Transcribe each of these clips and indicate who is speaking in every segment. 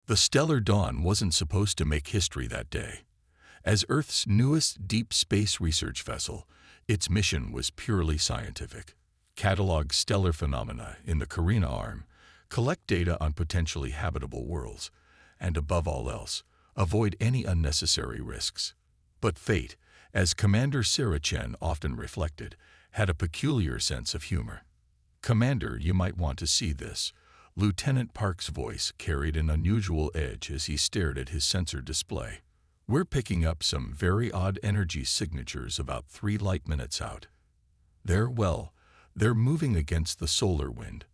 Speaker 1: The stellar dawn wasn't supposed to make history that day. As Earth's newest deep space research vessel, its mission was purely scientific. Catalog stellar phenomena in the Carina arm, collect data on potentially habitable worlds, and above all else, avoid any unnecessary risks. But fate, as Commander Sarah Chen often reflected, had a peculiar sense of humor. "Commander, you might want to see this." Lieutenant Park's voice carried an unusual edge as he stared at his sensor display. "We're picking up some very odd energy signatures about 3 light minutes out. They're moving against the solar wind."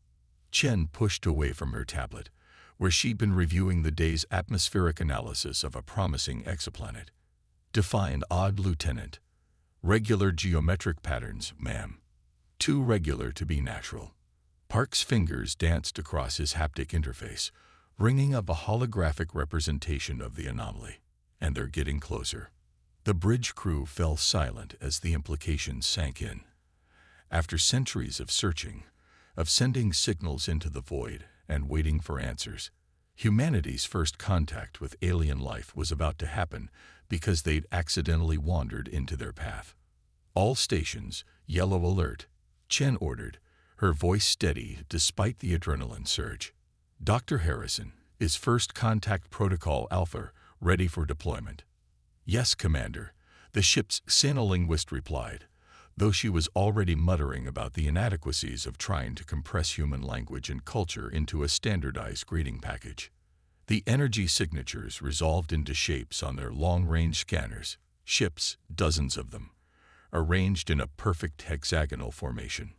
Speaker 1: Chen pushed away from her tablet, where she'd been reviewing the day's atmospheric analysis of a promising exoplanet. "Define odd, Lieutenant." "Regular geometric patterns, ma'am. Too regular to be natural." Park's fingers danced across his haptic interface, ringing up a holographic representation of the anomaly. "And they're getting closer." The bridge crew fell silent as the implications sank in. After centuries of searching, of sending signals into the void and waiting for answers, humanity's first contact with alien life was about to happen because they'd accidentally wandered into their path. "All stations, yellow alert," Chen ordered, her voice steady despite the adrenaline surge. "Dr. Harrison, is First Contact Protocol Alpha ready for deployment?" "Yes, Commander," the ship's xenolinguist replied, though she was already muttering about the inadequacies of trying to compress human language and culture into a standardized greeting package. The energy signatures resolved into shapes on their long-range scanners, ships, dozens of them, arranged in a perfect hexagonal formation.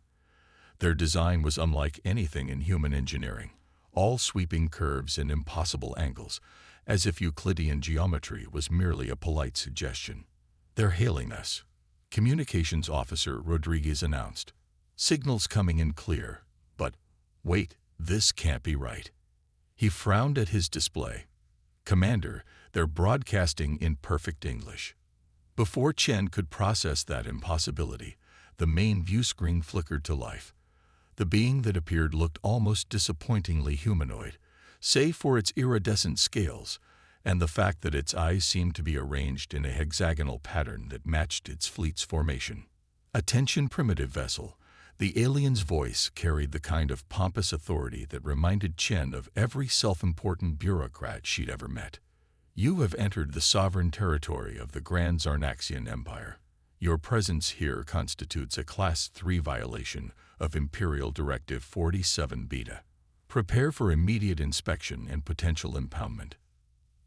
Speaker 1: Their design was unlike anything in human engineering, all sweeping curves and impossible angles, as if Euclidean geometry was merely a polite suggestion. "They're hailing us," Communications Officer Rodriguez announced. "Signals coming in clear, but wait, this can't be right." He frowned at his display. "Commander, they're broadcasting in perfect English." Before Chen could process that impossibility, the main view screen flickered to life. The being that appeared looked almost disappointingly humanoid, save for its iridescent scales and the fact that its eyes seemed to be arranged in a hexagonal pattern that matched its fleet's formation. "Attention, primitive vessel." The alien's voice carried the kind of pompous authority that reminded Chen of every self-important bureaucrat she'd ever met. "You have entered the sovereign territory of the Grand Zarnaxian Empire. Your presence here constitutes a Class 3 violation of Imperial Directive 47 Beta. Prepare for immediate inspection and potential impoundment."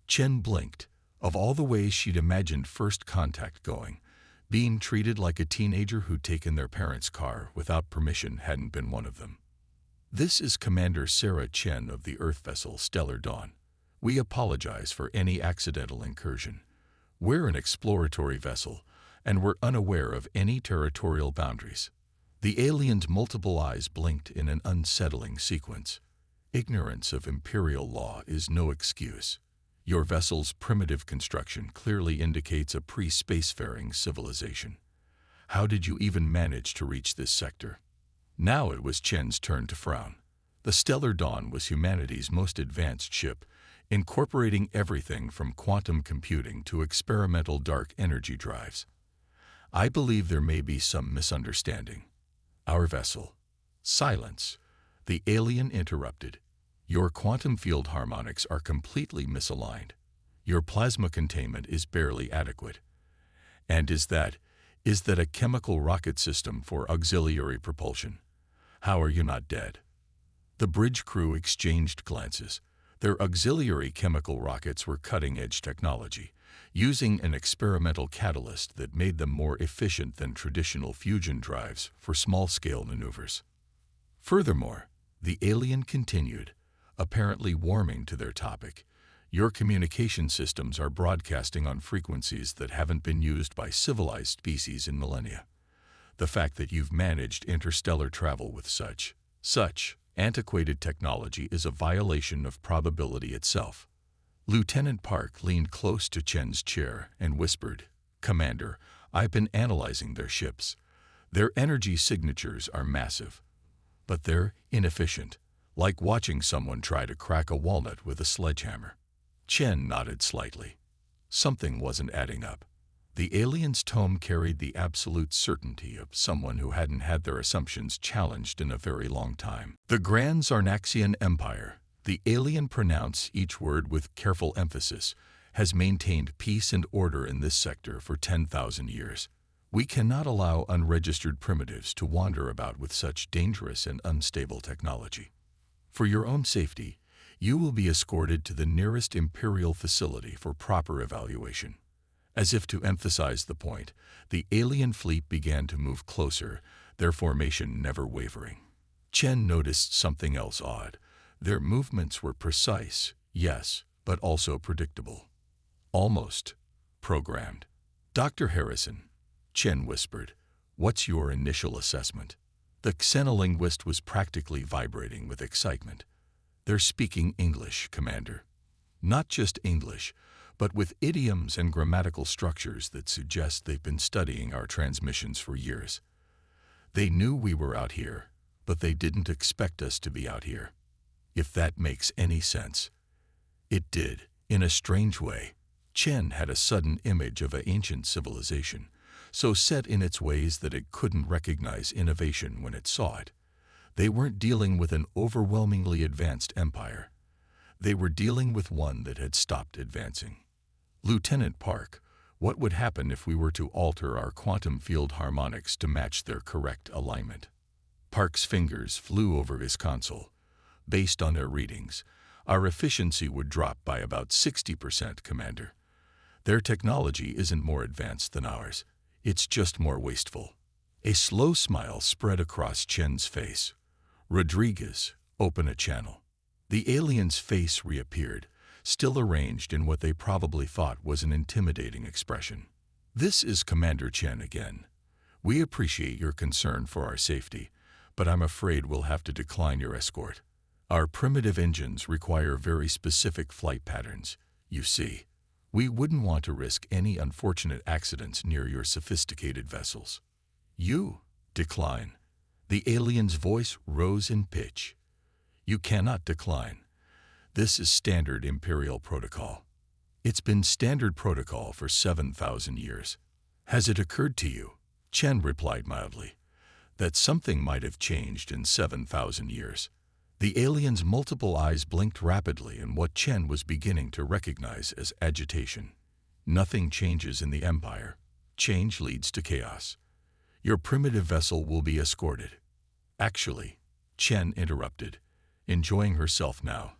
Speaker 1: Chen blinked. Of all the ways she'd imagined first contact going, being treated like a teenager who'd taken their parents' car without permission hadn't been one of them. "This is Commander Sarah Chen of the Earth vessel Stellar Dawn. We apologize for any accidental incursion. We're an exploratory vessel, and we're unaware of any territorial boundaries." The alien's multiple eyes blinked in an unsettling sequence. "Ignorance of Imperial law is no excuse. Your vessel's primitive construction clearly indicates a pre-spacefaring civilization. How did you even manage to reach this sector?" Now it was Chen's turn to frown. The Stellar Dawn was humanity's most advanced ship, incorporating everything from quantum computing to experimental dark energy drives. "I believe there may be some misunderstanding. Our vessel—" "Silence," the alien interrupted. "Your quantum field harmonics are completely misaligned. Your plasma containment is barely adequate. And is that a chemical rocket system for auxiliary propulsion? How are you not dead?" The bridge crew exchanged glances. Their auxiliary chemical rockets were cutting-edge technology, using an experimental catalyst that made them more efficient than traditional fusion drives for small-scale maneuvers. Furthermore, the alien continued, apparently warming to their topic, "Your communication systems are broadcasting on frequencies that haven't been used by civilized species in millennia. The fact that you've managed interstellar travel with such antiquated technology is a violation of probability itself." Lieutenant Park leaned close to Chen's chair and whispered, "Commander, I've been analyzing their ships. Their energy signatures are massive, but they're inefficient. like watching someone try to crack a walnut with a sledgehammer. Chen nodded slightly. Something wasn't adding up. The alien's tone carried the absolute certainty of someone who hadn't had their assumptions challenged in a very long time. The Grand Zarnaxian Empire, the alien pronounced each word with careful emphasis, has maintained peace and order in this sector for 10,000 years. We cannot allow unregistered primitives to wander about with such dangerous and unstable technology. For your own safety, you will be escorted to the nearest Imperial facility for proper evaluation. As if to emphasize the point, the alien fleet began to move closer, their formation never wavering. Chen noticed something else odd. Their movements were precise, yes, but also predictable. Almost programmed. "Dr. Harrison," Chen whispered, "what's your initial assessment?" The xenolinguist was practically vibrating with excitement. "They're speaking English, Commander. Not just English, but with idioms and grammatical structures that suggest they've been studying our transmissions for years. They knew we were out here, but they didn't expect us to be out here. If that makes any sense." It did, in a strange way. Chen had a sudden image of an ancient civilization, so set in its ways that it couldn't recognize innovation when it saw it. They weren't dealing with an overwhelmingly advanced empire. They were dealing with one that had stopped advancing. "Lieutenant Park, what would happen if we were to alter our quantum field harmonics to match their correct alignment?" Park's fingers flew over his console. "Based on their readings, our efficiency would drop by about 60%, Commander. Their technology isn't more advanced than ours. It's just more wasteful." A slow smile spread across Chen's face. "Rodriguez, open a channel." The alien's face reappeared, still arranged in what they probably thought was an intimidating expression. "This is Commander Chen again. We appreciate your concern for our safety, but I'm afraid we'll have to decline your escort. Our primitive engines require very specific flight patterns. You see, we wouldn't want to risk any unfortunate accidents near your sophisticated vessels." "You decline." The alien's voice rose in pitch. "You cannot decline. This is standard Imperial protocol. It's been standard protocol for 7,000 years. Has it occurred to you," Chen replied mildly, "that something might have changed in 7,000 years?" The alien's multiple eyes blinked rapidly in what Chen was beginning to recognize as agitation. "Nothing changes in the Empire. Change leads to chaos. Your primitive vessel will be escorted." "Actually," Chen interrupted, enjoying herself now,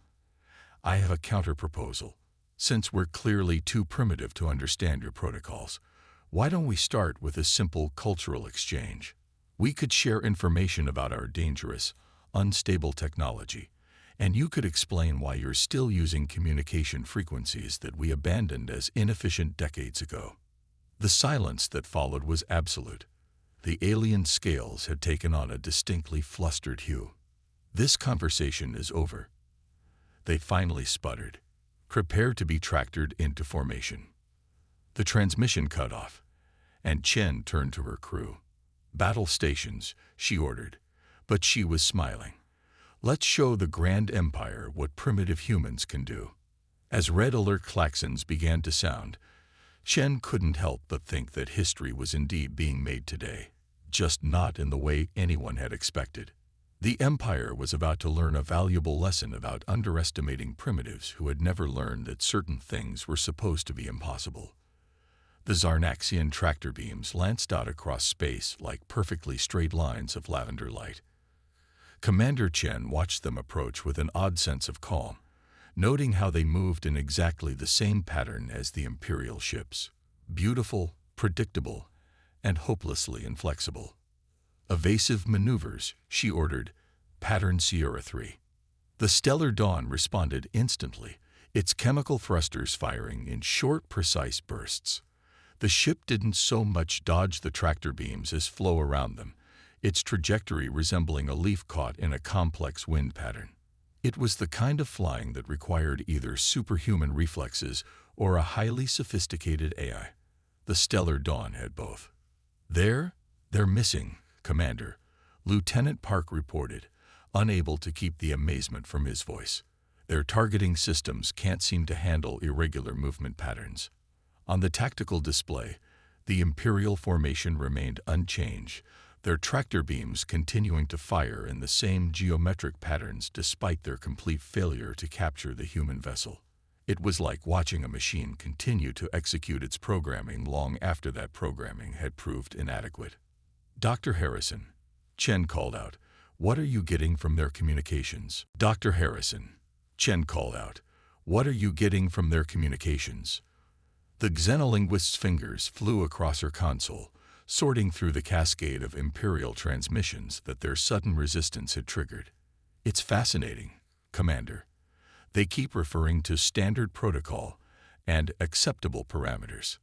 Speaker 1: "I have a counter-proposal. Since we're clearly too primitive to understand your protocols, why don't we start with a simple cultural exchange? We could share information about our dangerous, unstable technology, and you could explain why you're still using communication frequencies that we abandoned as inefficient decades ago." The silence that followed was absolute. The alien scales had taken on a distinctly flustered hue. "This conversation is over," they finally sputtered, prepared to be tractored into formation. The transmission cut off, and Chen turned to her crew. "Battle stations," she ordered, but she was smiling. "Let's show the Grand Empire what primitive humans can do." As red alert klaxons began to sound, Chen couldn't help but think that history was indeed being made today, just not in the way anyone had expected. The Empire was about to learn a valuable lesson about underestimating primitives who had never learned that certain things were supposed to be impossible. The Zarnaxian tractor beams lanced out across space like perfectly straight lines of lavender light. Commander Chen watched them approach with an odd sense of calm, noting how they moved in exactly the same pattern as the Imperial ships. Beautiful, predictable, and hopelessly inflexible. "Evasive maneuvers," she ordered, "Pattern Sierra 3. The Stellar Dawn responded instantly, its chemical thrusters firing in short, precise bursts. The ship didn't so much dodge the tractor beams as flow around them, its trajectory resembling a leaf caught in a complex wind pattern. It was the kind of flying that required either superhuman reflexes or a highly sophisticated AI. The Stellar Dawn had both. "They're missing, Commander," Lieutenant Park reported, unable to keep the amazement from his voice. Their targeting systems can't seem to handle irregular movement patterns. On the tactical display, the Imperial formation remained unchanged, their tractor beams continuing to fire in the same geometric patterns despite their complete failure to capture the human vessel. It was like watching a machine continue to execute its programming long after that programming had proved inadequate. "Dr. Harrison," Chen called out, "what are you getting from their communications?" "Dr. Harrison," Chen called out, "what are you getting from their communications?" The xenolinguist's fingers flew across her console, sorting through the cascade of Imperial transmissions that their sudden resistance had triggered. "It's fascinating, Commander. They keep referring to standard protocol and acceptable parameters.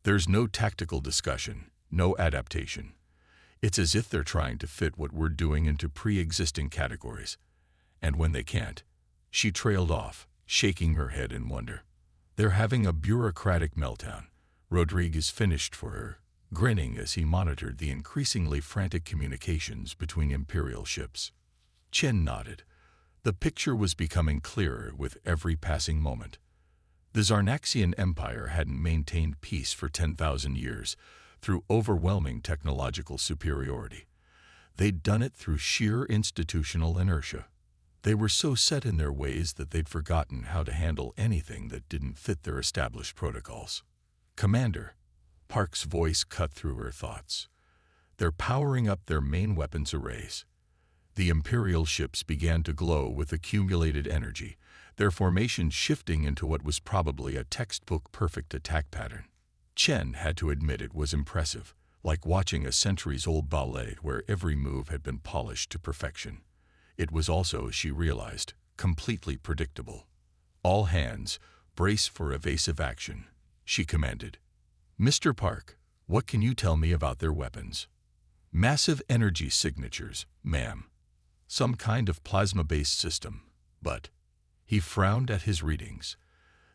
Speaker 1: There's no tactical discussion, no adaptation. It's as if they're trying to fit what we're doing into pre-existing categories. And when they can't," she trailed off, shaking her head in wonder. "They're having a bureaucratic meltdown," Rodriguez finished for her, grinning as he monitored the increasingly frantic communications between Imperial ships. Chen nodded. The picture was becoming clearer with every passing moment. The Zarnaxian Empire hadn't maintained peace for 10,000 years through overwhelming technological superiority. They'd done it through sheer institutional inertia. They were so set in their ways that they'd forgotten how to handle anything that didn't fit their established protocols. "Commander," Park's voice cut through her thoughts. "They're powering up their main weapons arrays." The Imperial ships began to glow with accumulated energy, their formation shifting into what was probably a textbook-perfect attack pattern. Chen had to admit it was impressive, like watching a centuries-old ballet where every move had been polished to perfection. It was also, she realized, completely predictable. "All hands, brace for evasive action," she commanded. "Mr. Park, what can you tell me about their weapons?" "Massive energy signatures, ma'am. Some kind of plasma-based system, but..." He frowned at his readings.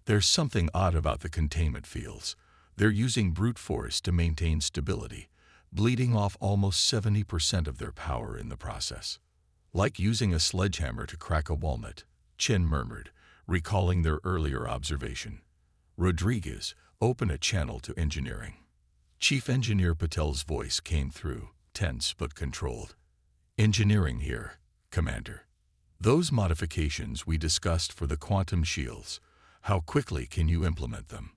Speaker 1: "There's something odd about the containment fields. They're using brute force to maintain stability, bleeding off almost 70% of their power in the process. Like using a sledgehammer to crack a walnut," Chen murmured, recalling their earlier observation. "Rodriguez, open a channel to engineering." Chief Engineer Patel's voice came through, tense but controlled. "Engineering here, Commander. Those modifications we discussed for the quantum shields, how quickly can you implement them?"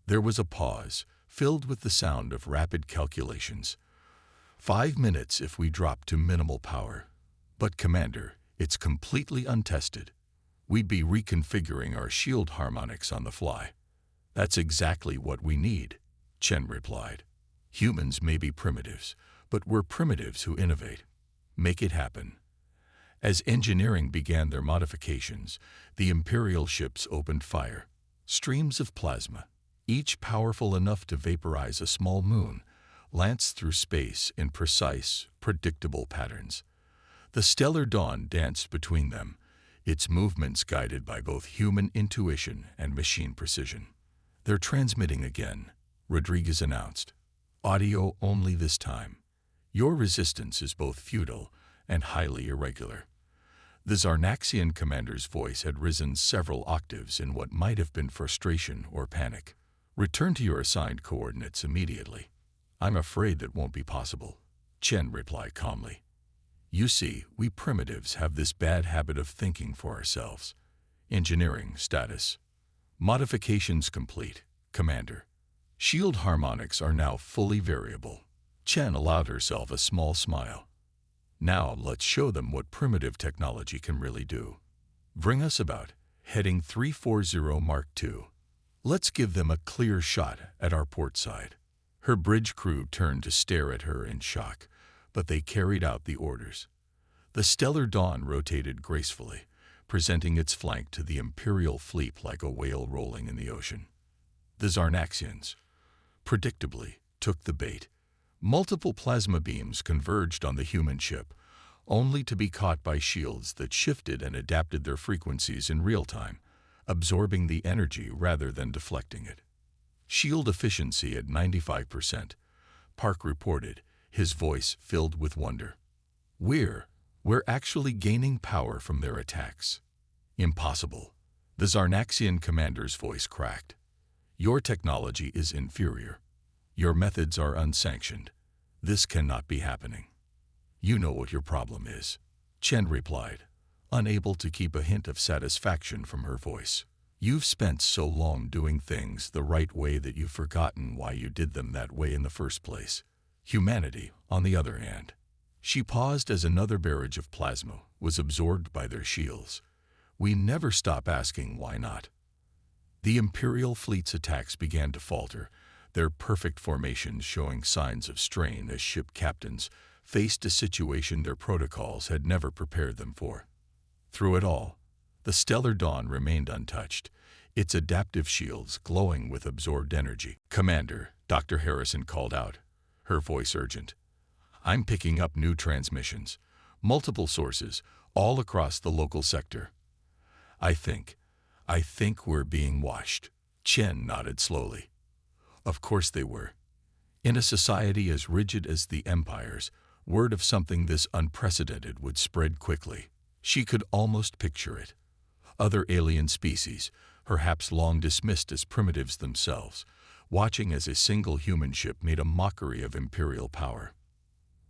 Speaker 1: There was a pause, filled with the sound of rapid calculations. 5 minutes if we drop to minimal power. But Commander, it's completely untested. We'd be reconfiguring our shield harmonics on the fly." "That's exactly what we need," Chen replied. "Humans may be primitives, but we're primitives who innovate. Make it happen." As engineering began their modifications, the Imperial ships opened fire. Streams of plasma, each powerful enough to vaporize a small moon, lanced through space in precise, predictable patterns. The stellar dawn danced between them, its movements guided by both human intuition and machine precision. "They're transmitting again," Rodriguez announced. "Audio only this time. Your resistance is both futile and highly irregular." The Zarnaxian commander's voice had risen several octaves in what might have been frustration or panic. "Return to your assigned coordinates immediately." "I'm afraid that won't be possible," Chen replied calmly. "You see, we primitives have this bad habit of thinking for ourselves. Engineering status. Modifications complete, Commander. Shield harmonics are now fully variable." Chen allowed herself a small smile. "Now let's show them what primitive technology can really do. Bring us about, heading 340 Mark II. Let's give them a clear shot at our port side." Her bridge crew turned to stare at her in shock, but they carried out the orders. The stellar dawn rotated gracefully, presenting its flank to the Imperial fleet like a whale rolling in the ocean. The Zarnaxians, predictably, took the bait. Multiple plasma beams converged on the human ship, only to be caught by shields that shifted and adapted their frequencies in real time, absorbing the energy rather than deflecting it. "Shield efficiency at 95%, Park reported, his voice filled with wonder. "We're We're actually gaining power from their attacks. Impossible. The Zarnaxian commander's voice cracked. Your technology is inferior. Your methods are unsanctioned. This cannot be happening. You know what your problem is, Chen replied, unable to keep a hint of satisfaction from her voice. You've spent so long doing things the right way that you've forgotten why you did them that way in the first place. Humanity, on the other hand. She paused as another barrage of plasma was absorbed by their shields. We never stop asking why not. The Imperial fleet's attacks began to falter, their perfect formations showing signs of strain as ship captains faced a situation their protocols had never prepared them for. Through it all, the Stellar Dawn remained untouched, its adaptive shields glowing with absorbed energy. "Commander," Dr. Harrison called out, her voice urgent. "I'm picking up new transmissions, multiple sources, all across the local sector. I think we're being watched." Chen nodded slowly. Of course they were. In a society as rigid as the Empire's, word of something this unprecedented would spread quickly. She could almost picture it. Other alien species, perhaps long dismissed as primitives themselves, watching as a single human ship made a mockery of Imperial power.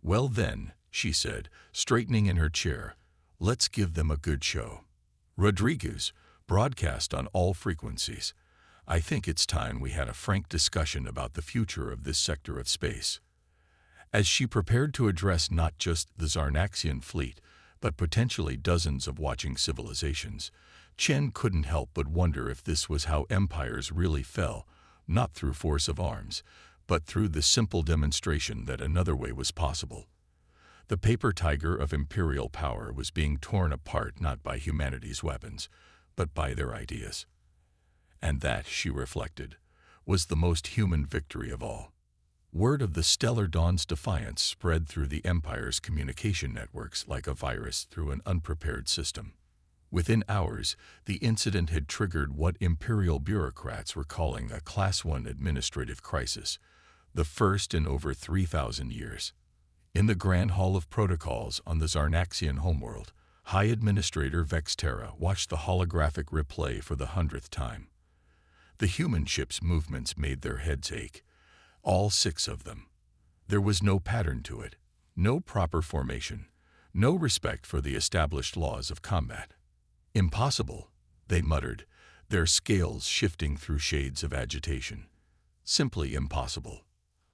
Speaker 1: "Well then," she said, straightening in her chair, "let's give them a good show. Rodriguez, broadcast on all frequencies. I think it's time we had a frank discussion about the future of this sector of space." As she prepared to address not just the Zarnaxian fleet, but potentially dozens of watching civilizations, Chen couldn't help but wonder if this was how empires really fell, not through force of arms, but through the simple demonstration that another way was possible. The paper tiger of Imperial power was being torn apart not by humanity's weapons, but by their ideas. And that, she reflected, was the most human victory of all. Word of the Stellar Dawn's defiance spread through the Empire's communication networks like a virus through an unprepared system. Within hours, the incident had triggered what Imperial bureaucrats were calling a Class 1 administrative crisis, the first in over 3,000 years. In the Grand Hall of Protocols on the Zarnaxian homeworld, High Administrator Vexterra watched the holographic replay for the 100th time. The human ship's movements made their heads ache. All 6 of them. There was no pattern to it, no proper formation, no respect for the established laws of combat. "Impossible," they muttered, their scales shifting through shades of agitation. "Simply impossible."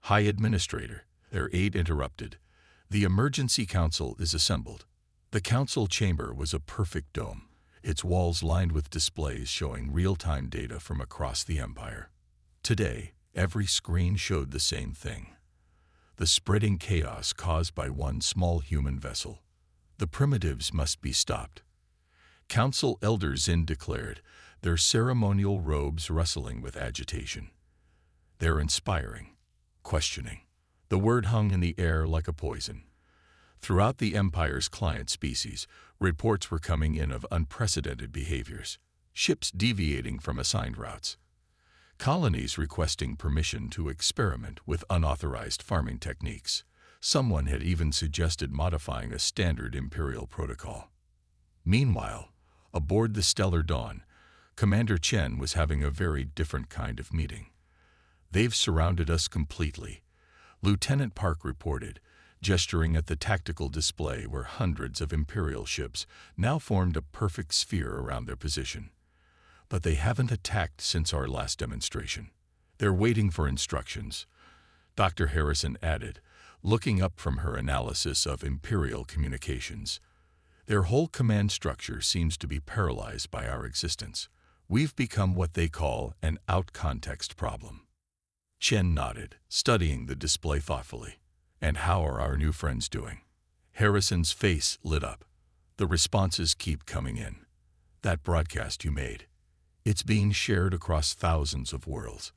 Speaker 1: "High Administrator," their aide interrupted. "The Emergency Council is assembled." The council chamber was a perfect dome, its walls lined with displays showing real-time data from across the Empire. Today, every screen showed the same thing. The spreading chaos caused by one small human vessel. The primitives must be stopped. Council Elder Zin declared, their ceremonial robes rustling with agitation. They're inspiring, questioning. The word hung in the air like a poison. Throughout the Empire's client species, reports were coming in of unprecedented behaviors, ships deviating from assigned routes, colonies requesting permission to experiment with unauthorized farming techniques. Someone had even suggested modifying a standard Imperial protocol. Meanwhile, aboard the Stellar Dawn, Commander Chen was having a very different kind of meeting. "They've surrounded us completely," Lieutenant Park reported, gesturing at the tactical display where hundreds of Imperial ships now formed a perfect sphere around their position. "But they haven't attacked since our last demonstration. They're waiting for instructions," Dr. Harrison added, looking up from her analysis of Imperial communications. "Their whole command structure seems to be paralyzed by our existence. We've become what they call an out-context problem." Chen nodded, studying the display thoughtfully. "And how are our new friends doing?" Harrison's face lit up. "The responses keep coming in. That broadcast you made, it's being shared across thousands of worlds,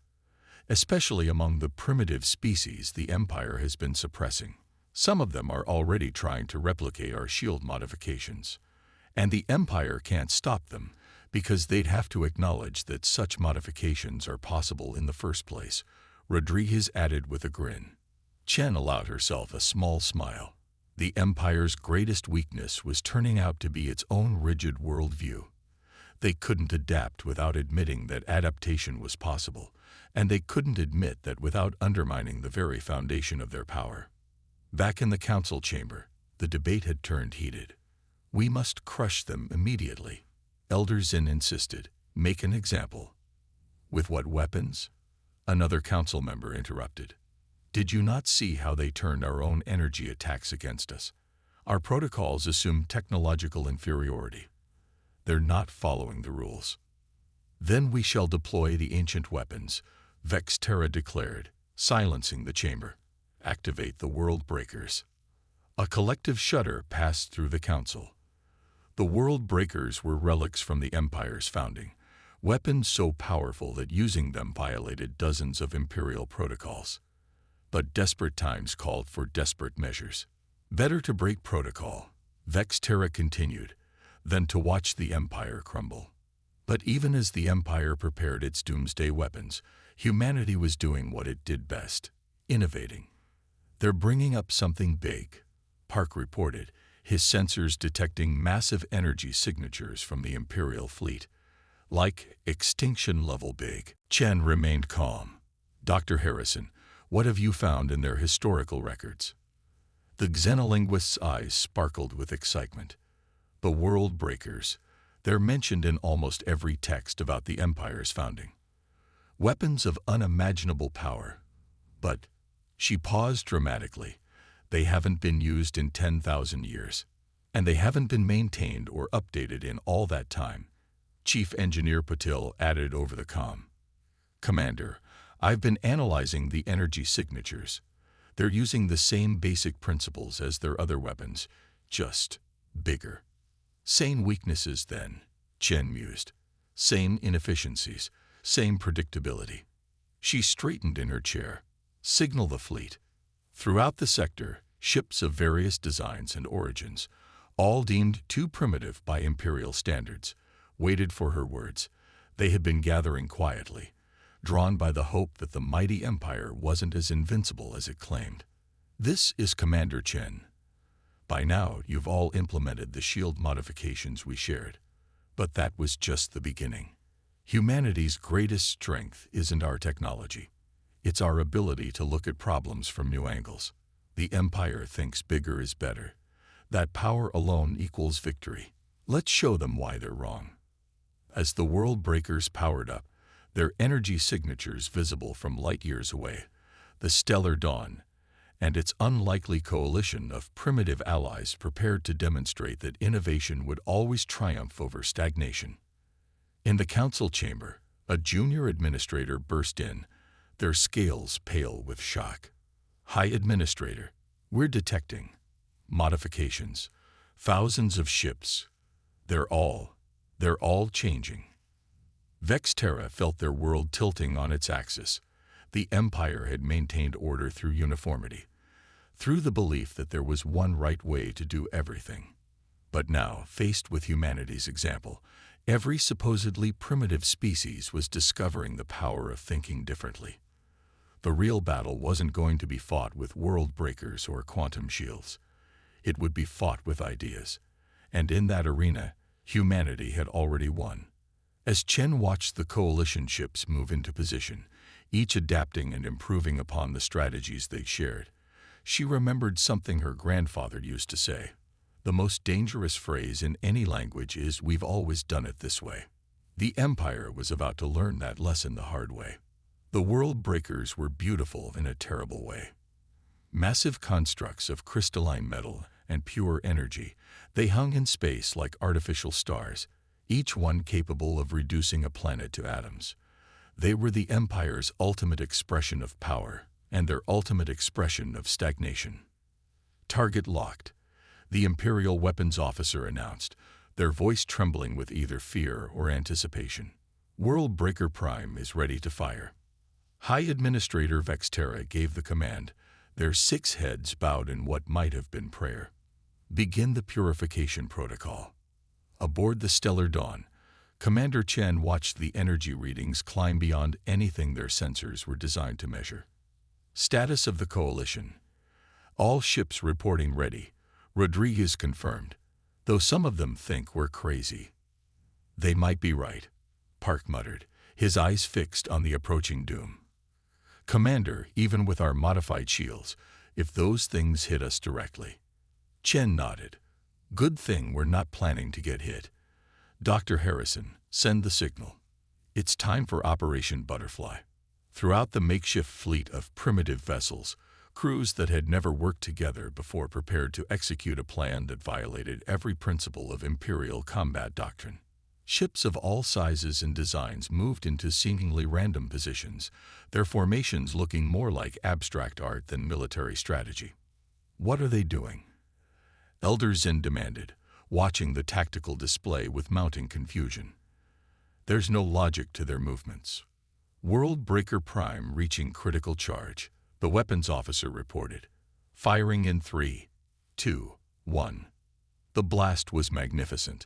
Speaker 1: especially among the primitive species the Empire has been suppressing. Some of them are already trying to replicate our shield modifications, and the Empire can't stop them because they'd have to acknowledge that such modifications are possible in the first place," Rodriguez added with a grin. Chen allowed herself a small smile. The Empire's greatest weakness was turning out to be its own rigid worldview. They couldn't adapt without admitting that adaptation was possible, and they couldn't admit that without undermining the very foundation of their power. Back in the council chamber, the debate had turned heated. We must crush them immediately. Elder Zin insisted. Make an example. With what weapons? Another council member interrupted. Did you not see how they turned our own energy attacks against us? Our protocols assume technological inferiority. They're not following the rules. Then we shall deploy the ancient weapons, Vexterra declared, silencing the chamber. Activate the world breakers. A collective shudder passed through the council. The world breakers were relics from the Empire's founding, weapons so powerful that using them violated dozens of Imperial protocols. But desperate times called for desperate measures. Better to break protocol, Vexterra continued, than to watch the Empire crumble. But even as the Empire prepared its doomsday weapons, humanity was doing what it did best, innovating. They're bringing up something big, Park reported, his sensors detecting massive energy signatures from the Imperial fleet. Like extinction-level big. Chen remained calm. Dr. Harrison, what have you found in their historical records? The xenolinguist's eyes sparkled with excitement. The world breakers. They're mentioned in almost every text about the Empire's founding. Weapons of unimaginable power. But, she paused dramatically, they haven't been used in 10,000 years. And they haven't been maintained or updated in all that time. Chief Engineer Patil added over the comm. Commander, I've been analyzing the energy signatures. They're using the same basic principles as their other weapons, just bigger. Same weaknesses then, Chen mused. Same inefficiencies, same predictability. She straightened in her chair. Signal the fleet. Throughout the sector, ships of various designs and origins, all deemed too primitive by Imperial standards, waited for her words. They had been gathering quietly, drawn by the hope that the mighty Empire wasn't as invincible as it claimed. This is Commander Chen. By now, you've all implemented the shield modifications we shared. But that was just the beginning. Humanity's greatest strength isn't our technology. It's our ability to look at problems from new angles. The Empire thinks bigger is better. That power alone equals victory. Let's show them why they're wrong. As the world breakers powered up, their energy signatures visible from light years away, the stellar dawn, and its unlikely coalition of primitive allies prepared to demonstrate that innovation would always triumph over stagnation. In the council chamber, a junior administrator burst in, their scales pale with shock. High Administrator, we're detecting modifications, thousands of ships. They're all changing. Vexterra felt their world tilting on its axis. The Empire had maintained order through uniformity, through the belief that there was one right way to do everything. But now, faced with humanity's example, every supposedly primitive species was discovering the power of thinking differently. The real battle wasn't going to be fought with world breakers or quantum shields. It would be fought with ideas. And in that arena, humanity had already won. As Chen watched the coalition ships move into position, each adapting and improving upon the strategies they shared, she remembered something her grandfather used to say. The most dangerous phrase in any language is, "We've always done it this way." The Empire was about to learn that lesson the hard way. The world breakers were beautiful in a terrible way. Massive constructs of crystalline metal and pure energy, they hung in space like artificial stars, each one capable of reducing a planet to atoms. They were the Empire's ultimate expression of power and their ultimate expression of stagnation. Target locked, the Imperial weapons officer announced, their voice trembling with either fear or anticipation. World Breaker Prime is ready to fire. High Administrator Vexterra gave the command, their 6 heads bowed in what might have been prayer. Begin the purification protocol. Aboard the Stellar Dawn, Commander Chen watched the energy readings climb beyond anything their sensors were designed to measure. Status of the coalition. All ships reporting ready. Rodriguez confirmed, though some of them think we're crazy. They might be right, Park muttered, his eyes fixed on the approaching doom. Commander, even with our modified shields, if those things hit us directly. Chen nodded. Good thing we're not planning to get hit. Dr. Harrison, send the signal. It's time for Operation Butterfly. Throughout the makeshift fleet of primitive vessels, crews that had never worked together before prepared to execute a plan that violated every principle of Imperial combat doctrine. Ships of all sizes and designs moved into seemingly random positions, their formations looking more like abstract art than military strategy. What are they doing? Elder Zin demanded, watching the tactical display with mounting confusion. There's no logic to their movements. World Breaker Prime reaching critical charge, the weapons officer reported. Firing in 3, 2, 1. The blast was magnificent.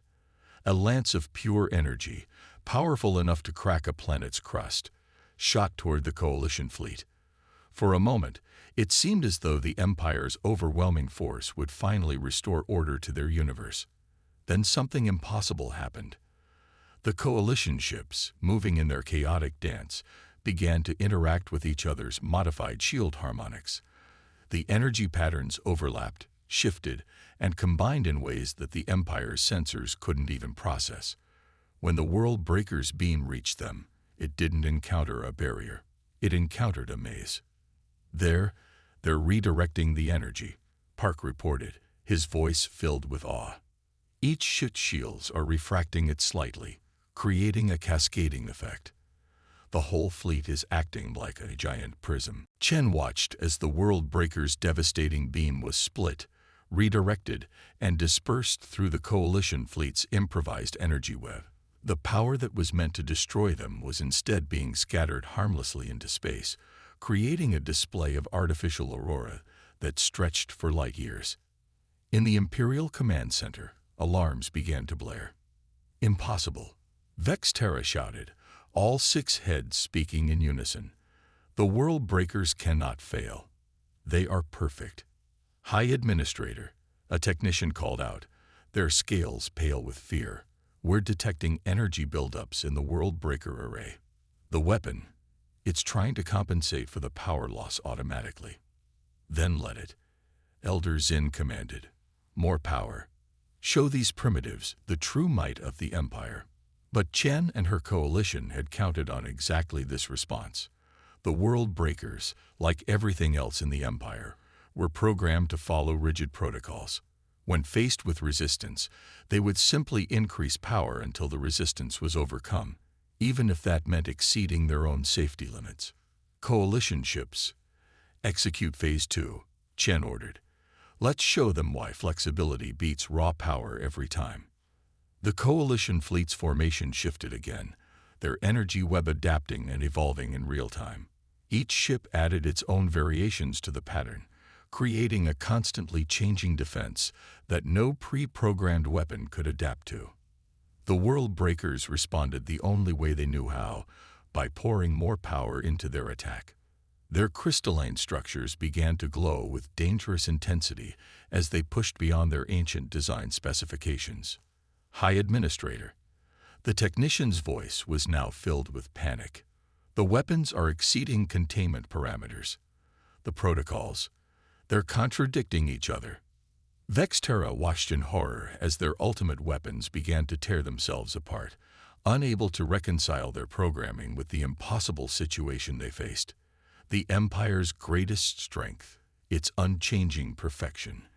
Speaker 1: A lance of pure energy, powerful enough to crack a planet's crust, shot toward the Coalition fleet. For a moment, it seemed as though the Empire's overwhelming force would finally restore order to their universe. Then something impossible happened. The Coalition ships, moving in their chaotic dance, began to interact with each other's modified shield harmonics. The energy patterns overlapped, shifted, and combined in ways that the Empire's sensors couldn't even process. When the World Breaker's beam reached them, it didn't encounter a barrier. It encountered a maze. They're redirecting the energy, Park reported, his voice filled with awe. Each ship's shields are refracting it slightly, creating a cascading effect. The whole fleet is acting like a giant prism. Chen watched as the World Breaker's devastating beam was split, redirected, and dispersed through the Coalition fleet's improvised energy web. The power that was meant to destroy them was instead being scattered harmlessly into space, creating a display of artificial aurora that stretched for light years. In the Imperial Command Center, alarms began to blare. Impossible, Vexterra shouted, all 6 heads speaking in unison. The World Breakers cannot fail. They are perfect. High Administrator, a technician called out, their scales pale with fear. We're detecting energy buildups in the World Breaker array. The weapon, it's trying to compensate for the power loss automatically. Then let it. Elder Zin commanded. More power. Show these primitives the true might of the Empire. But Chen and her coalition had counted on exactly this response. The World Breakers, like everything else in the Empire, were programmed to follow rigid protocols. When faced with resistance, they would simply increase power until the resistance was overcome, even if that meant exceeding their own safety limits. Coalition ships. Execute Phase 2, Chen ordered. Let's show them why flexibility beats raw power every time. The Coalition fleet's formation shifted again, their energy web adapting and evolving in real time. Each ship added its own variations to the pattern, creating a constantly changing defense that no pre-programmed weapon could adapt to. The World Breakers responded the only way they knew how, by pouring more power into their attack. Their crystalline structures began to glow with dangerous intensity as they pushed beyond their ancient design specifications. High Administrator. The technician's voice was now filled with panic. The weapons are exceeding containment parameters. The protocols, they're contradicting each other. Vexterra watched in horror as their ultimate weapons began to tear themselves apart, unable to reconcile their programming with the impossible situation they faced. The Empire's greatest strength, its unchanging perfection,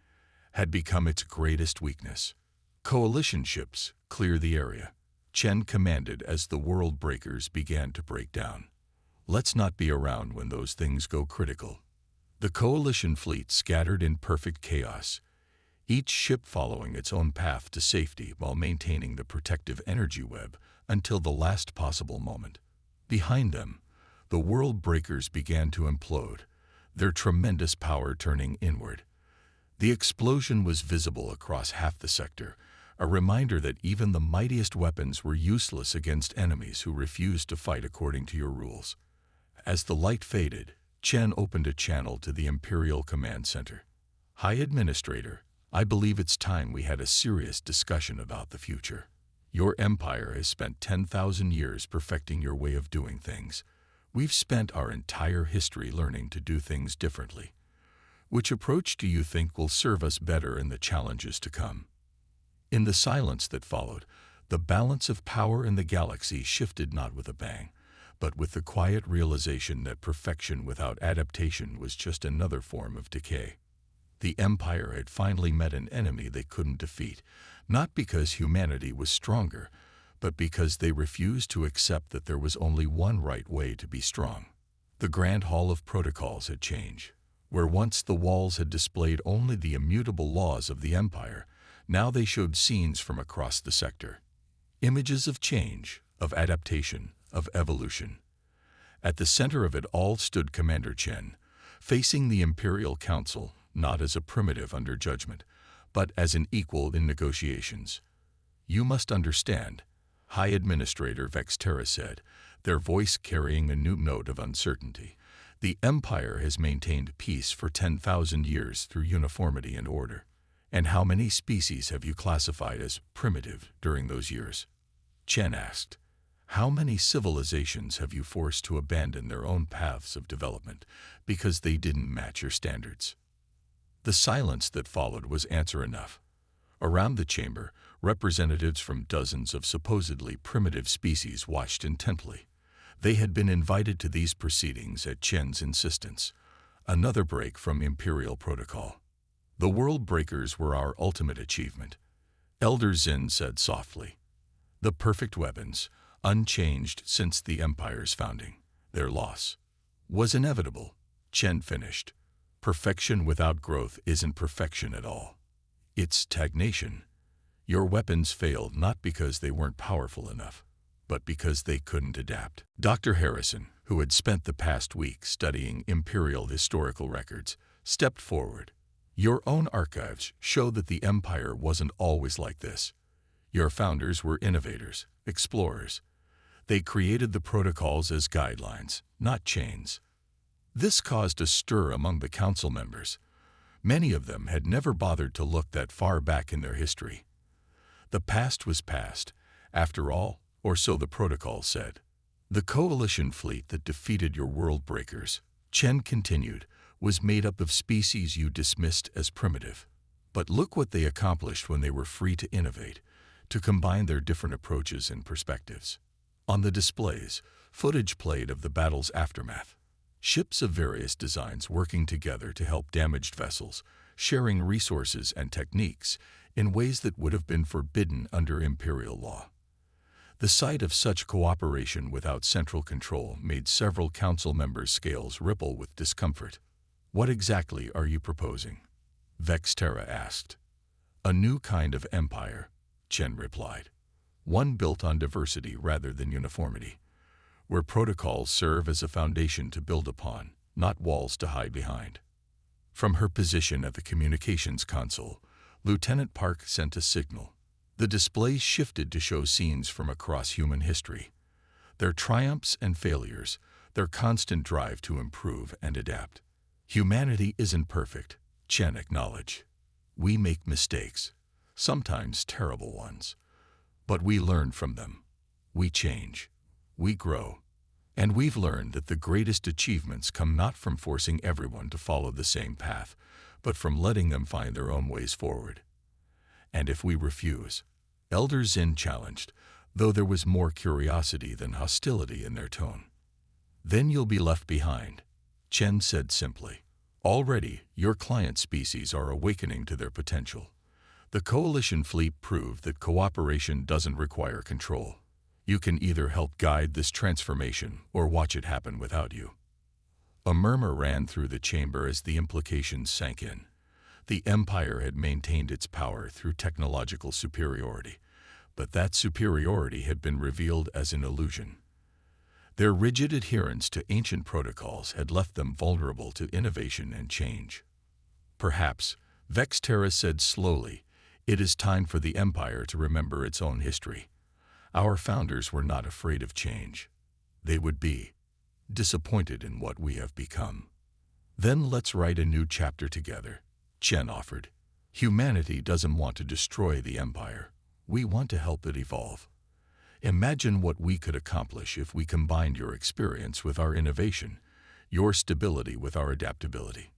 Speaker 1: had become its greatest weakness. Coalition ships, clear the area, Chen commanded as the World Breakers began to break down. Let's not be around when those things go critical. The Coalition fleet scattered in perfect chaos, each ship following its own path to safety while maintaining the protective energy web until the last possible moment. Behind them, the World Breakers began to implode, their tremendous power turning inward. The explosion was visible across half the sector, a reminder that even the mightiest weapons were useless against enemies who refused to fight according to your rules. As the light faded, Chen opened a channel to the Imperial Command Center. High Administrator, I believe it's time we had a serious discussion about the future. Your empire has spent 10,000 years perfecting your way of doing things. We've spent our entire history learning to do things differently. Which approach do you think will serve us better in the challenges to come? In the silence that followed, the balance of power in the galaxy shifted not with a bang, but with the quiet realization that perfection without adaptation was just another form of decay. The Empire had finally met an enemy they couldn't defeat, not because humanity was stronger, but because they refused to accept that there was only one right way to be strong. The Grand Hall of Protocols had changed. Where once the walls had displayed only the immutable laws of the Empire, now they showed scenes from across the sector. Images of change, of adaptation, of evolution. At the center of it all stood Commander Chen, facing the Imperial Council not as a primitive under judgment, but as an equal in negotiations. "You must understand," High Administrator Vexterra said, their voice carrying a new note of uncertainty. "The Empire has maintained peace for 10,000 years through uniformity and order. And how many species have you classified as primitive during those years?" Chen asked. "How many civilizations have you forced to abandon their own paths of development because they didn't match your standards?" The silence that followed was answer enough. Around the chamber, representatives from dozens of supposedly primitive species watched intently. They had been invited to these proceedings at Chen's insistence. Another break from Imperial protocol. "The World Breakers were our ultimate achievement," Elder Zin said softly. "The perfect weapons, unchanged since the Empire's founding. Their loss was inevitable," Chen finished. "Perfection without growth isn't perfection at all. It's stagnation. Your weapons failed not because they weren't powerful enough, but because they couldn't adapt." Dr. Harrison, who had spent the past week studying Imperial historical records, stepped forward. "Your own archives show that the Empire wasn't always like this. Your founders were innovators, explorers. They created the protocols as guidelines, not chains." This caused a stir among the council members. Many of them had never bothered to look that far back in their history. The past was past, after all, or so the protocol said. "The coalition fleet that defeated your world breakers," Chen continued, "was made up of species you dismissed as primitive. But look what they accomplished when they were free to innovate, to combine their different approaches and perspectives." On the displays, footage played of the battle's aftermath. Ships of various designs working together to help damaged vessels, sharing resources and techniques in ways that would have been forbidden under Imperial law. The sight of such cooperation without central control made several council members' scales ripple with discomfort. "What exactly are you proposing?" Vexterra asked. "A new kind of empire," Chen replied. "One built on diversity rather than uniformity, where protocols serve as a foundation to build upon, not walls to hide behind." From her position at the communications console, Lieutenant Park sent a signal. The displays shifted to show scenes from across human history. Their triumphs and failures, their constant drive to improve and adapt. "Humanity isn't perfect," Chen acknowledged. "We make mistakes, sometimes terrible ones. But we learn from them. We change. We grow. And we've learned that the greatest achievements come not from forcing everyone to follow the same path, but from letting them find their own ways forward. And if we refuse," Elder Zin challenged, though there was more curiosity than hostility in their tone. "Then you'll be left behind," Chen said simply. "Already, your client species are awakening to their potential. The Coalition fleet proved that cooperation doesn't require control. You can either help guide this transformation or watch it happen without you." A murmur ran through the chamber as the implications sank in. The Empire had maintained its power through technological superiority, but that superiority had been revealed as an illusion. Their rigid adherence to ancient protocols had left them vulnerable to innovation and change. "Perhaps," Vexterra said slowly, "it is time for the Empire to remember its own history. Our founders were not afraid of change. They would be disappointed in what we have become. Then let's write a new chapter together," Chen offered. Humanity doesn't want to destroy the Empire. We want to help it evolve. Imagine what we could accomplish if we combined your experience with our innovation, your stability with our adaptability.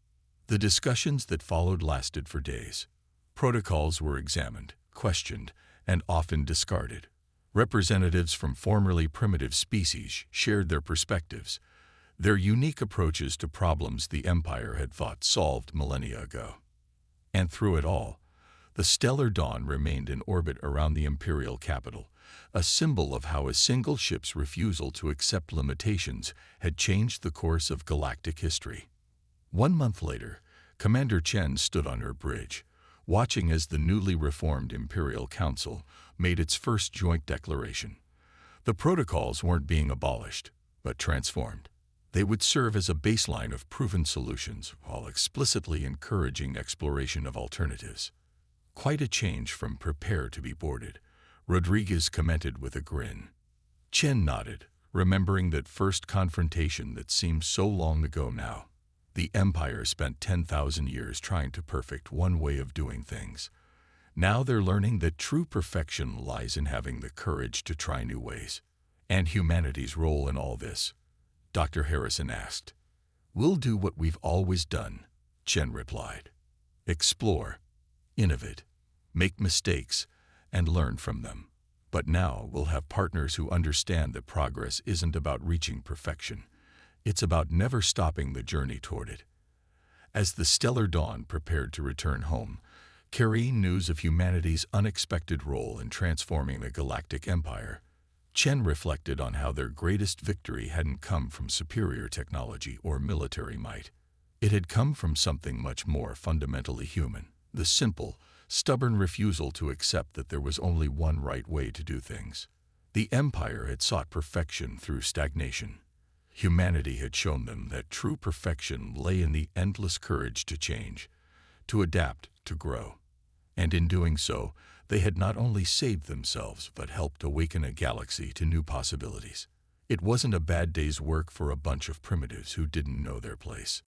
Speaker 1: The discussions that followed lasted for days. Protocols were examined, questioned, and often discarded. Representatives from formerly primitive species shared their perspectives, their unique approaches to problems the Empire had thought solved millennia ago. And through it all, the stellar dawn remained in orbit around the Imperial capital, a symbol of how a single ship's refusal to accept limitations had changed the course of galactic history. 1 month later, Commander Chen stood on her bridge, watching as the newly reformed Imperial Council made its first joint declaration. The protocols weren't being abolished, but transformed. They would serve as a baseline of proven solutions while explicitly encouraging exploration of alternatives. Quite a change from prepare to be boarded, Rodriguez commented with a grin. Chen nodded, remembering that first confrontation that seemed so long ago now. The Empire spent 10,000 years trying to perfect one way of doing things. Now they're learning that true perfection lies in having the courage to try new ways. And humanity's role in all this? Dr. Harrison asked. We'll do what we've always done, Chen replied. Explore, innovate, make mistakes, and learn from them. But now we'll have partners who understand that progress isn't about reaching perfection. It's about never stopping the journey toward it. As the stellar dawn prepared to return home, carrying news of humanity's unexpected role in transforming the Galactic Empire, Chen reflected on how their greatest victory hadn't come from superior technology or military might. It had come from something much more fundamentally human, the simple, stubborn refusal to accept that there was only one right way to do things. The Empire had sought perfection through stagnation. Humanity had shown them that true perfection lay in the endless courage to change, to adapt, to grow. And in doing so, they had not only saved themselves but helped awaken a galaxy to new possibilities. It wasn't a bad day's work for a bunch of primitives who didn't know their place.